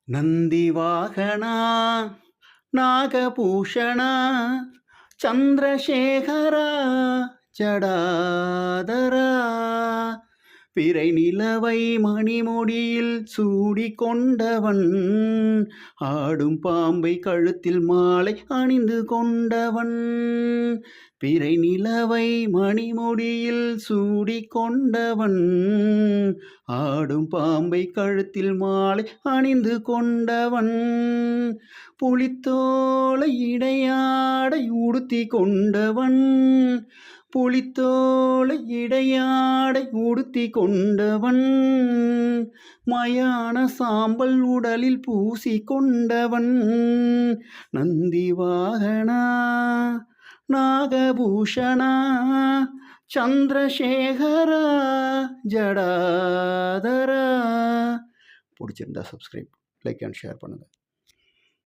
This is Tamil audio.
நந்திவாகனா நாகபூஷணா சந்திரசேகரா ஜடாதரா பிறை நிலவை மணிமுடியில் சூடி கொண்டவன் ஆடும் பாம்பை கழுத்தில் மாலை அணிந்து கொண்டவன் பிறை நிலவை மணிமுடியில் சூடி கொண்டவன் ஆடும் பாம்பை கழுத்தில் மாலை அணிந்து கொண்டவன் புலித்தோலை இடையாடை உடுத்தி கொண்டவன் புலித்தோலை இடையாடை உடுத்தி கொண்டவன் மயான சாம்பல் உடலில் பூசி கொண்டவன் நந்திவாகனா நாகபூஷணா சந்திரசேகரா ஜடாதரா. பிடிச்சிருந்தா சப்ஸ்கிரைப், லைக் அண்ட் ஷேர் பண்ணுங்கள்.